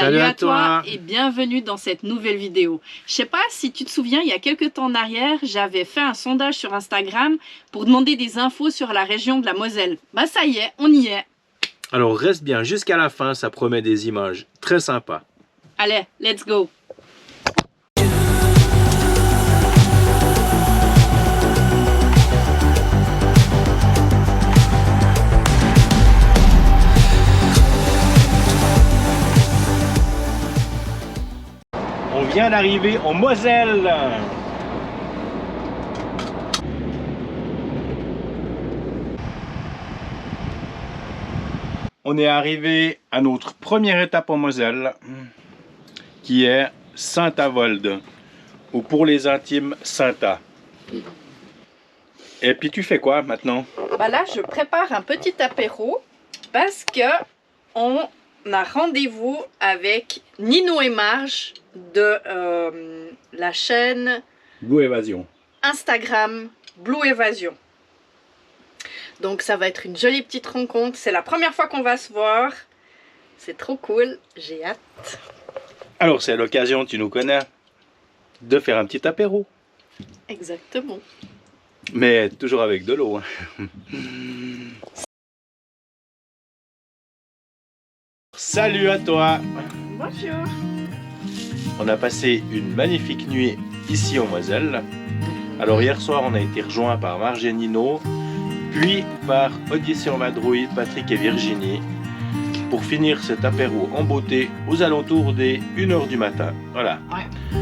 Salut à toi et bienvenue dans cette nouvelle vidéo. Je sais pas si tu te souviens, il y a quelques temps en arrière, j'avais fait un sondage sur Instagram pour demander des infos sur la région de la Moselle. Bah ça y est, on y est. Alors reste bien jusqu'à la fin, ça promet des images très sympas. Allez, let's go. On vient d'arriver en Moselle. On est arrivé à notre première étape en Moselle, qui est Saint-Avold, ou pour les intimes, Saint-A. Et puis tu fais quoi maintenant? Bah là, je prépare un petit apéro parce que on a rendez-vous avec Nino et Marge de la chaîne Blue Évasion. Instagram Blue Évasion. Donc ça va être une jolie petite rencontre. C'est la première fois qu'on va se voir. C'est trop cool. J'ai hâte. Alors c'est l'occasion, tu nous connais, de faire un petit apéro. Exactement. Mais toujours avec de l'eau. Salut à toi. Bonjour. On a passé une magnifique nuit ici en Moselle. Alors hier soir on a été rejoints par Marge et Nino, puis par Odyssée en vadrouille, Patrick et Virginie, pour finir cet apéro en beauté aux alentours des 1h du matin. Voilà. Ouais.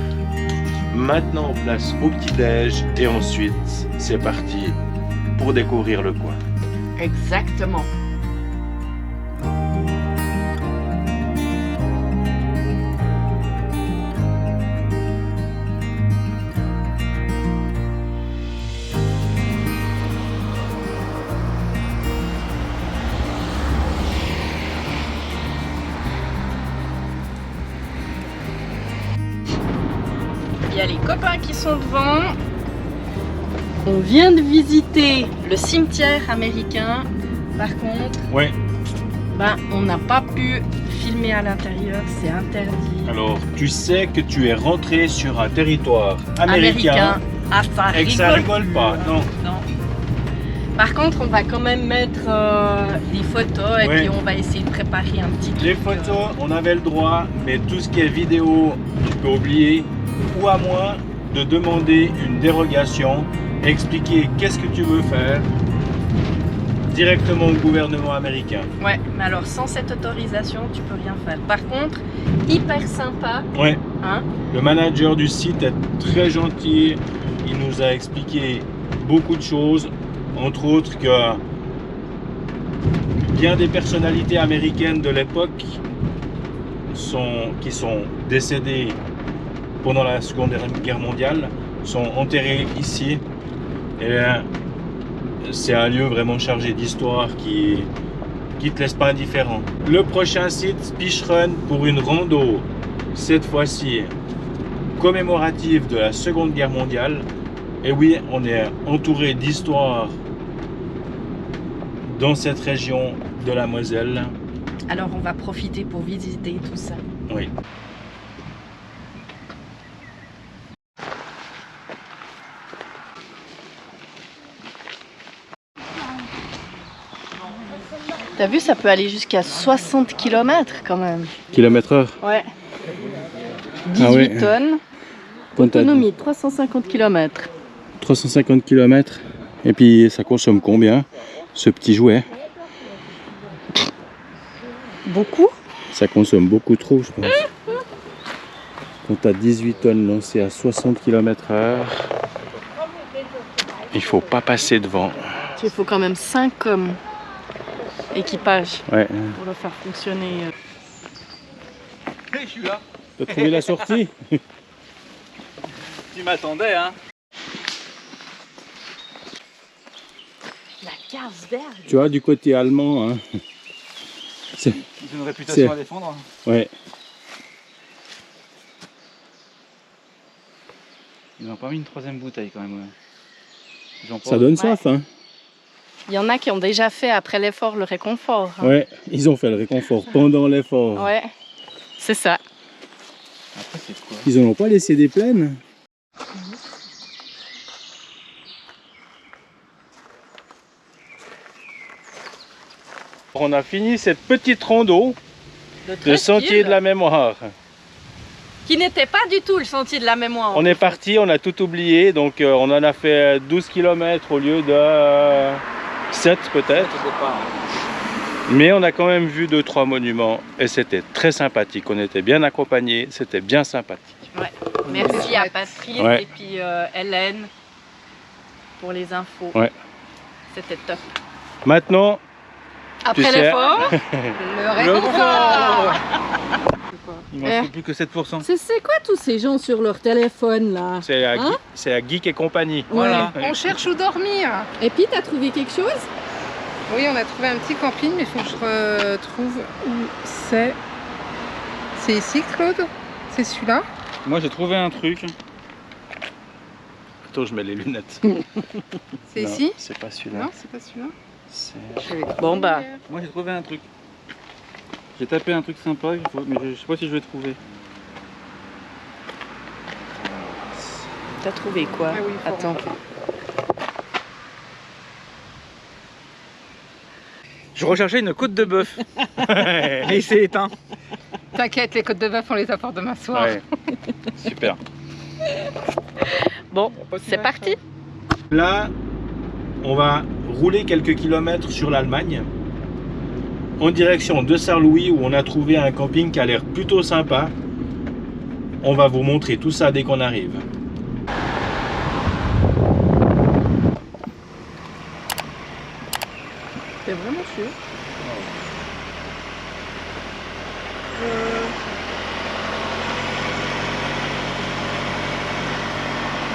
Maintenant place au petit-déj et ensuite c'est parti pour découvrir le coin. Exactement. Il y a les copains qui sont devant. On vient de visiter le cimetière américain. Par contre, Ouais. ben, on n'a pas pu filmer à l'intérieur, c'est interdit. Alors tu sais que tu es rentré sur un territoire américain. Ah, ça Et que ça rigole pas, non. Non. Par contre, on va quand même mettre des photos et Ouais. puis on va essayer de préparer un petit truc. Les photos, on avait le droit, mais tout ce qui est vidéo, tu peux oublier, ou à moins de demander une dérogation, expliquer qu'est-ce que tu veux faire directement au gouvernement américain. Ouais, mais alors sans cette autorisation, tu peux rien faire. Par contre, hyper sympa, Ouais, hein. le manager du site est très gentil, il nous a expliqué beaucoup de choses, entre autres que bien des personnalités américaines de l'époque qui sont décédées pendant la Seconde Guerre mondiale sont enterrés ici, et c'est un lieu vraiment chargé d'histoire qui te laisse pas indifférent. Le prochain site, Speech Run, pour une rando, cette fois-ci commémorative de la Seconde Guerre mondiale. Et oui, on est entouré d'histoire dans cette région de la Moselle. Alors on va profiter pour visiter tout ça. Oui. T'as vu, ça peut aller jusqu'à 60 km quand même. Km/h. Ouais. 18 ouais. tonnes. Autonomie 350 km. 350 km. Et puis ça consomme combien ce petit jouet? Beaucoup. Ça consomme beaucoup trop, je pense. Quand tu as 18 tonnes lancées à 60 km/h, il faut pas passer devant. Il faut quand même 5 équipages Ouais. pour le faire fonctionner. Je suis là. Tu as trouvé la sortie? Tu m'attendais, hein? La Carlsberg. Tu vois, du côté allemand, hein. Ils ont une réputation à défendre. Ouais. Ils n'ont pas mis une troisième bouteille quand même. Ça donne soif, hein. Il y en a qui ont déjà fait après l'effort le réconfort. Hein. Ouais, ils ont fait le réconfort pendant l'effort. Ouais. C'est ça. Après, c'est quoi? Ils en ont pas laissé des plaines? On a fini cette petite rando de sentier de la mémoire. Qui n'était pas du tout le sentier de la mémoire. On est parti, on a tout oublié, donc on en a fait 12 km au lieu de 7 peut-être. Mais on a quand même vu 2-3 monuments et c'était très sympathique. On était bien accompagnés, c'était bien sympathique. Ouais. Merci à Patrice Ouais. et puis Hélène pour les infos. Ouais. C'était top. Maintenant, Après tu sais- l'effort, le réconfort. Il ne reste plus que 7%. C'est quoi tous ces gens sur leur téléphone là? c'est à, Hein c'est à Geek et compagnie. Voilà. On cherche où dormir. Et puis t'as trouvé quelque chose? Oui, on a trouvé un petit camping, mais il faut que je retrouve où c'est. C'est ici, Claude? C'est celui-là? Moi, j'ai trouvé un truc. Attends, je mets les lunettes. C'est Non, ici? c'est pas celui-là. Non, c'est pas celui-là. C'est- Bon bah, Moi, j'ai trouvé un truc. J'ai tapé un truc sympa, mais je sais pas si je vais trouver. t'as trouvé quoi? Ah oui, il faut Attends. Je recherchais une côte de bœuf. Et il s'est éteint. T'inquiète, les côtes de bœuf, on les apporte demain soir. Ouais. Super. Bon, c'est parti. Là, on va rouler quelques kilomètres sur l'Allemagne en direction de Sarre-Louis où on a trouvé un camping qui a l'air plutôt sympa. On va vous montrer tout ça dès qu'on arrive. T'es vraiment sûr?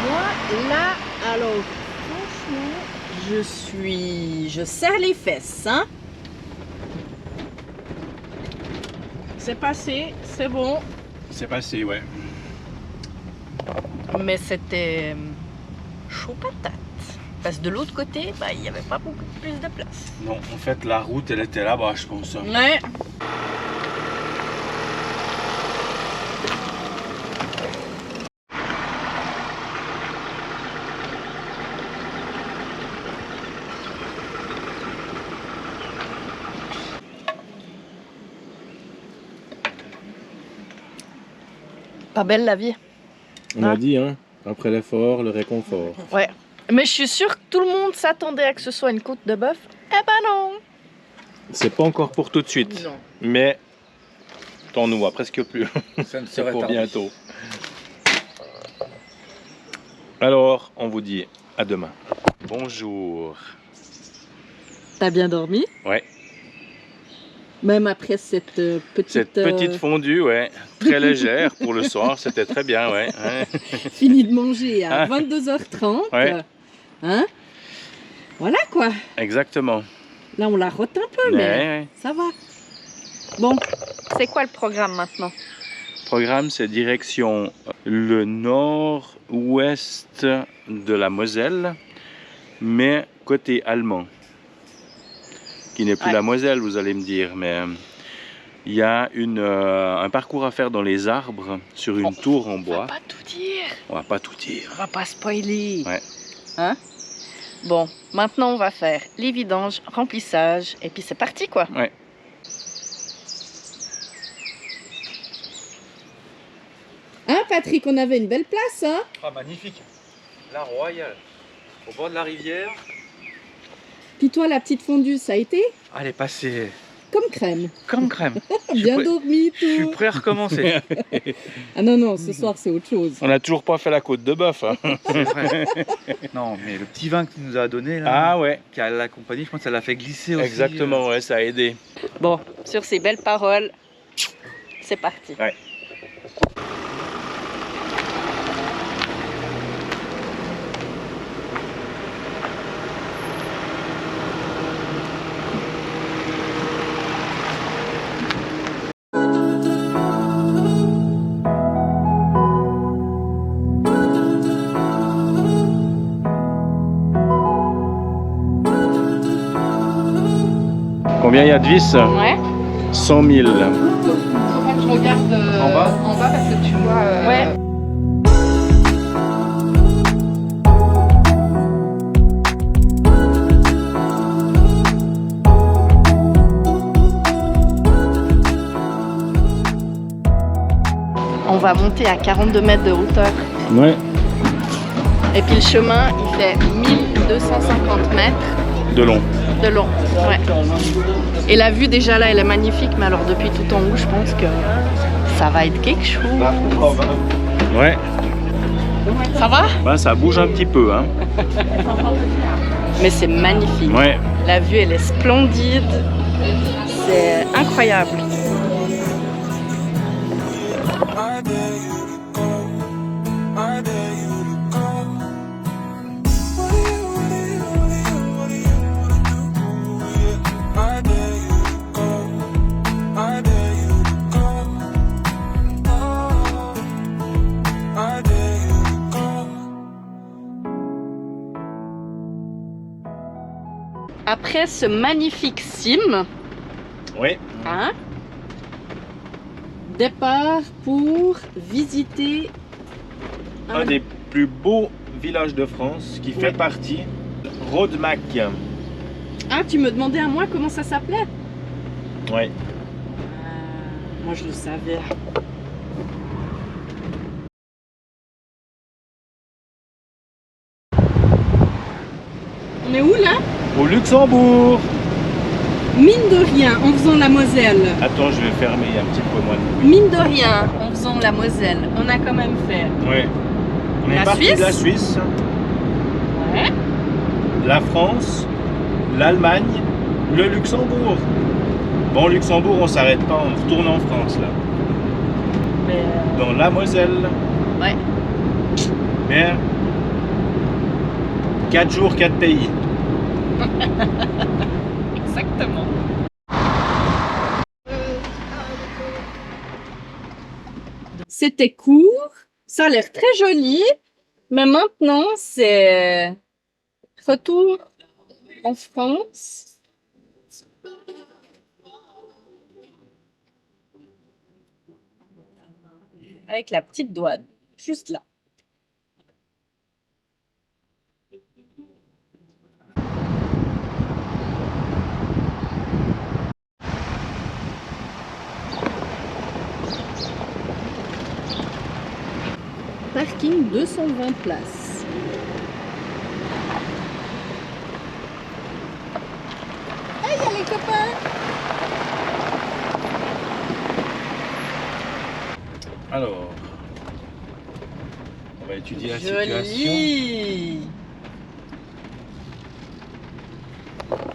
Moi, là, alors, franchement, je serre les fesses, hein. C'est passé, c'est bon. C'est passé, ouais. Mais c'était chaud patate. Parce que de l'autre côté, bah, il n'y avait pas beaucoup plus de place. Non, en fait, la route, elle était là-bas, je pense. Ouais. Pas belle la vie. On a dit, hein, après l'effort, le réconfort. Ouais. Mais je suis sûre que tout le monde s'attendait à que ce soit une côte de bœuf. Eh ben non. C'est pas encore pour tout de suite, Non. mais t'en nous vois presque plus. Ça ne C'est pour bientôt. Alors, on vous dit à demain. Bonjour. T'as bien dormi? Ouais. Même après cette petite... Cette petite fondue, ouais, très légère pour le soir, c'était très bien, ouais. Fini de manger à Ah. 22h30. Ouais. Hein? Voilà quoi. Exactement. Là on la rote un peu, mais Ouais. ça va. Bon, c'est quoi le programme maintenant? Programme, c'est direction le nord-ouest de la Moselle, mais côté allemand. Qui n'est plus Ouais. la Moselle, vous allez me dire, mais il y a un parcours à faire dans les arbres sur une tour en On va bois. pas tout dire. On va pas tout dire. On va pas spoiler. Ouais. Hein? Bon, maintenant on va faire les vidanges, remplissage, et puis c'est parti quoi. Ouais. Hein Patrick, on avait une belle place, hein? Ah, magnifique. La royale. Au bord de la rivière. Puis toi la petite fondue, ça a été? Ah, elle est passée Comme crème. comme crème. Bien dormi, Je suis tout. prêt à recommencer. Ah non, non, ce soir c'est autre chose. On n'a toujours pas fait la côte de bœuf. Hein. C'est vrai. Non, mais le petit vin que tu nous as donné là, Ah ouais, qui a l'accompagné, je pense que ça l'a fait glisser aussi. exactement, ouais, ça a aidé. Bon, sur ces belles paroles, c'est parti. Ouais. Combien il y a de vis? Ouais. 100 000. Faudra que je regarde en bas parce que tu vois. Ouais. On va monter à 42 mètres de hauteur. Ouais. Et puis le chemin, il fait 1250 mètres De long. de long. Ouais. Et la vue déjà là, elle est magnifique, mais alors depuis tout en haut, je pense que ça va être quelque chose. Ouais. Ça va? Bah, ça bouge un petit peu, hein. Mais c'est magnifique. Ouais. La vue, elle est splendide. C'est incroyable. Après ce magnifique cime, Ouais. hein, départ pour visiter Un des plus beaux villages de France qui fait partie Rodemack. Ah, tu me demandais à moi comment ça s'appelait? Ouais. Moi je le savais. On est où là? Au Luxembourg. Mine de rien, en faisant la Moselle. Attends, je vais fermer un petit peu moins de bruit. Mine de rien, en faisant la Moselle, on a quand même fait Ouais. On est La parti Suisse. de la Suisse, ouais, la France, l'Allemagne, le Luxembourg. Bon, Luxembourg, on s'arrête pas, on retourne en France là. mais, Dans la Moselle. ouais. Mais 4 jours, 4 pays. Exactement. C'était court, ça a l'air très joli, mais maintenant c'est retour en France. Avec la petite douane, juste là. Parking 220 places. Hey, y'a les copains! Alors, on va étudier la situation. Joli!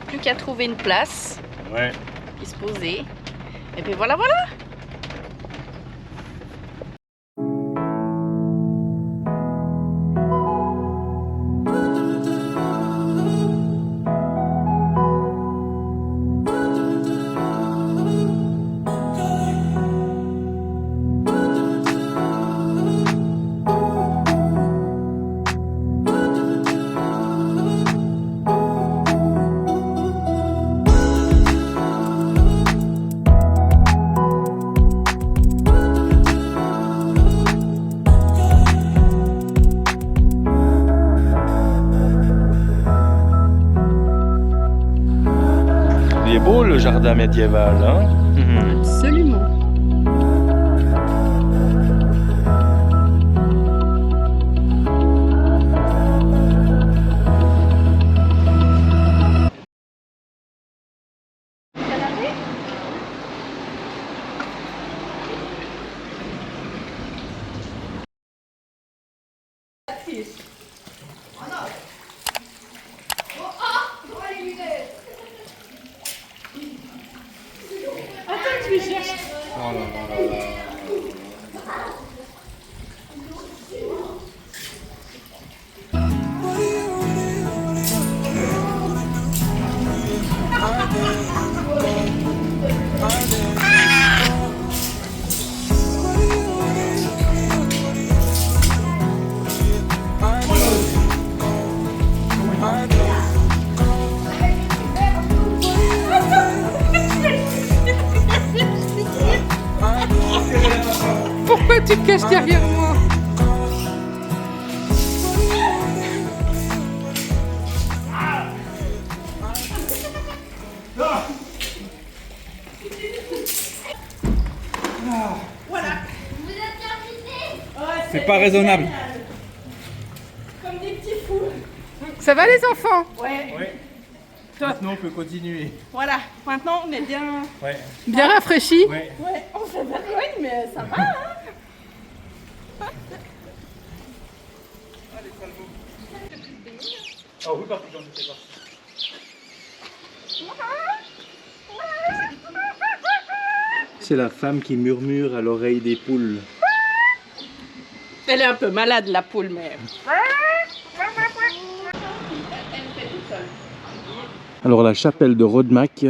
Plus qu'à trouver une place, Ouais. y se poser. Et puis voilà, voilà! Il est beau le jardin médiéval, hein? Absolument. Pourquoi tu te caches derrière moi? C'est pas raisonnable. Comme des petits fous. Ça va les enfants? Ouais. Ouais. Maintenant on peut continuer. Voilà. Maintenant on est bien. Ouais. Bien rafraîchis? Ouais. Ouais, on fait vergogne, mais ça va. Hein. Ah oui, par contre, j'en étais parti. C'est la femme qui murmure à l'oreille des poules. Elle est un peu malade la poule, mais. Alors la chapelle de Rodemack,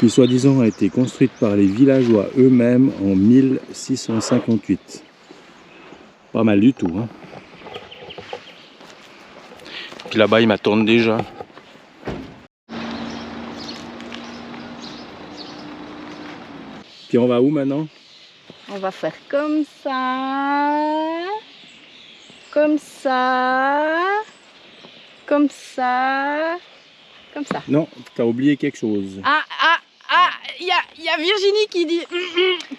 qui soi-disant a été construite par les villageois eux-mêmes en 1658. Pas mal du tout, hein. Puis là-bas ils m'attendent déjà. Puis on va où maintenant? On va faire comme ça. Comme ça. Comme ça. Comme ça. Non, t'as oublié quelque chose. Ah, il y a Virginie qui dit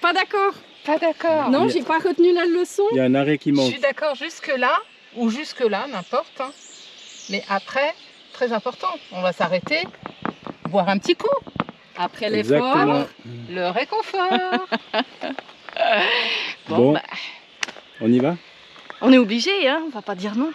pas d'accord. Pas d'accord. Non, j'ai pas retenu la leçon. Il y a un arrêt qui Je manque. suis d'accord jusque-là ou jusque-là, n'importe. Hein. Mais après, très important, on va s'arrêter, boire un petit coup. Après l'effort, Exactement. Le réconfort. Bon, bah, on y va? on est obligé, hein, on va pas dire non.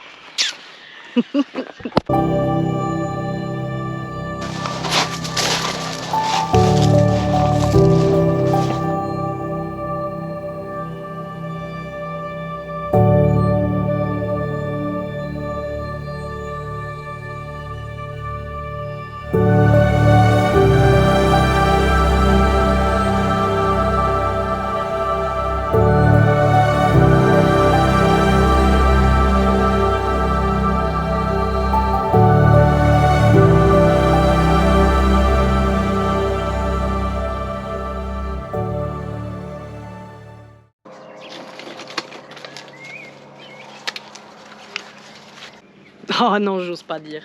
Oh non, j'ose pas dire.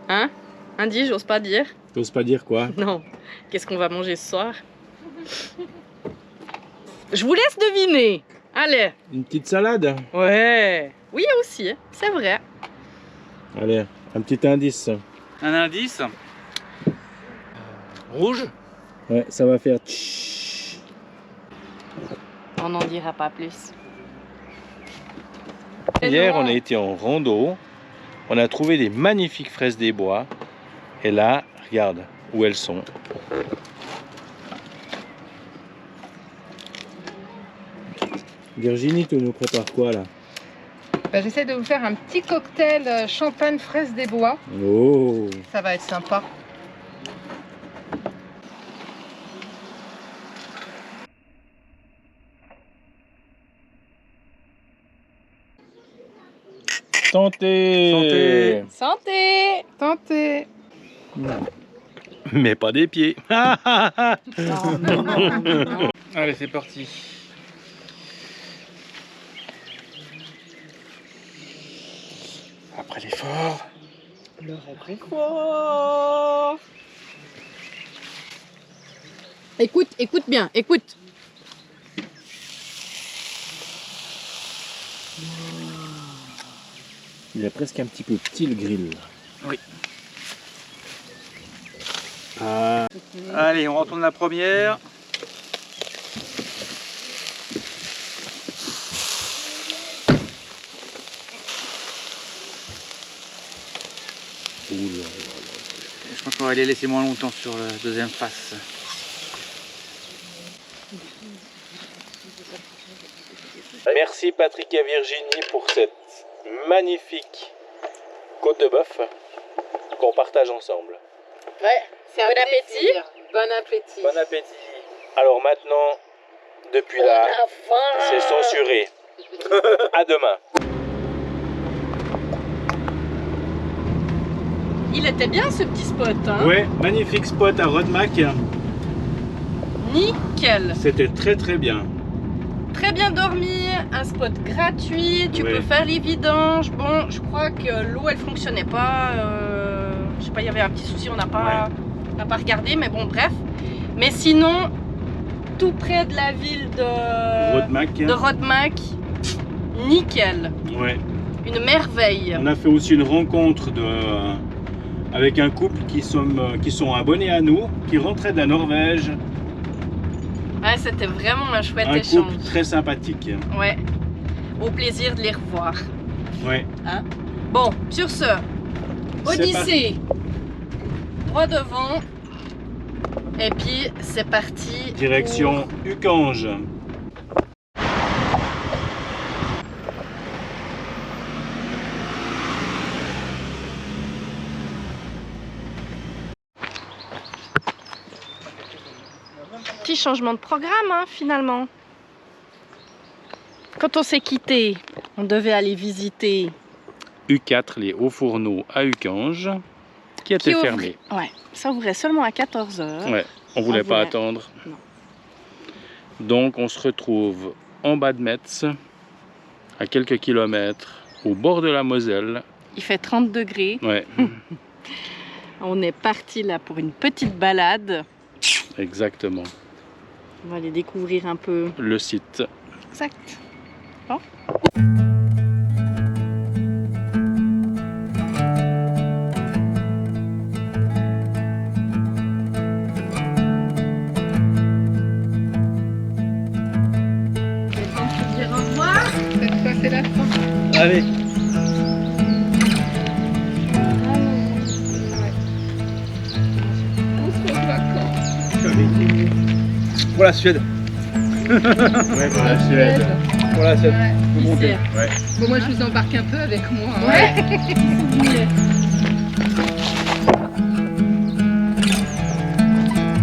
Hein? Andy, j'ose pas dire. T'oses pas dire quoi? Non. Qu'est-ce qu'on va manger ce soir? Je vous laisse deviner. Allez. Une petite salade? Ouais. Oui aussi, c'est vrai. Allez, un petit indice. Un indice. Rouge. Ouais, ça va faire tch. On n'en dira pas plus. Hier, on a été en rando. On a trouvé des magnifiques fraises des bois. Et là, regarde où elles sont. Virginie, tu nous prépares quoi là? Ben, j'essaie de vous faire un petit cocktail champagne fraise des bois. Oh! Ça va être sympa. Santé! Santé. Tentez. Mais pas des pieds. Allez, c'est parti. Après l'effort. Le réconfort. Écoute, écoute bien, écoute. Il est presque un petit peu petit le grill. Oui. Allez, on retourne la première. Je pense qu'on va les laisser moins longtemps sur la deuxième face. Merci Patrick et Virginie pour cette magnifique côte de bœuf qu'on partage ensemble. Ouais, c'est un bon appétit. Bon appétit. Bon appétit. Alors maintenant, depuis là, c'est censuré. À demain. Il était bien ce petit spot, hein? Ouais, magnifique spot à Rodemack. Nickel. nickel. C'était très très bien. Très bien dormi, un spot gratuit, tu Ouais. peux faire les vidanges. Bon, je crois que l'eau elle fonctionnait pas. Je sais pas, il y avait un petit souci, on n'a pas regardé, mais bon, bref. Mais sinon, tout près de la ville de Rodemack, nickel. Ouais. Une merveille. On a fait aussi une rencontre avec un couple qui sont abonnés à nous, qui rentraient de la Norvège. Ouais, c'était vraiment un chouette Un échange. couple très sympathique. Ouais. Au plaisir de les revoir. Ouais. Hein? Bon, sur ce, Odyssée, droit devant, et puis c'est parti. Direction Ukange. Petit changement de programme, hein, finalement. Quand on s'est quitté, on devait aller visiter. U4, les hauts fourneaux à Ukange, qui étaient fermés. Ouais, ça ouvrait seulement à 14 h. Ouais, on voulait pas attendre. Non. Donc on se retrouve en bas de Metz, à quelques kilomètres, au bord de la Moselle. Il fait 30 degrés. Ouais, On est parti là pour une petite balade. exactement. On va aller découvrir un peu. Le site. Exact. Bon. Dire au revoir. Cette fois, c'est la fin. Allez. On se revoit quand? Pour la Suède. Ouais, pour la Suède. Pour la Suède. Ouais. Faut monter. Ouais. Bon, moi, je vous embarque un peu avec moi. Hein. Ouais.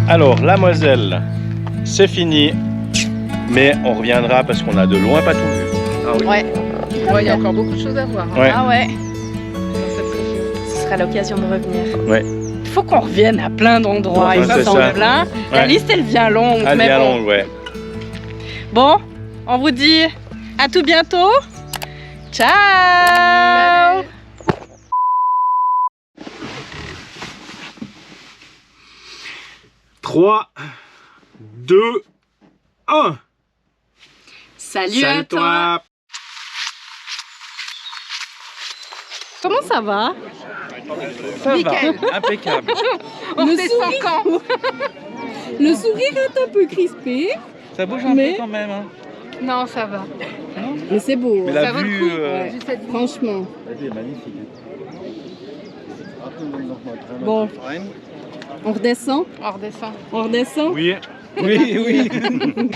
Alors, la Moselle, c'est fini. Mais on reviendra parce qu'on a de loin pas tout vu. Ah oui. Ouais. Ouais, il y a encore beaucoup de choses à voir. Hein, Ouais. Ah ouais. dans cette région. Ce sera l'occasion de revenir. Ouais. Il faut qu'on revienne à plein d'endroits. Ouais, Il c'est s'en ça. plein. La Ouais. liste elle vient longue. Allez, mais bon. allons, ouais. Bon, on vous dit à tout bientôt. Ciao. Salut. Trois, 2, 1. Salut à toi. Comment ça va? Ça Nickel. va, impeccable. On redescend quand? Le sourire est un peu crispé, Ça bouge un Mais- peu quand même. Hein. Non, ça va. mais c'est beau. Mais hein. la Ça vaut le vue, coup. euh, Juste cette vue. Franchement. Elle est magnifique. Bon, on redescend? On redescend. On redescend? Oui. Oui, oui.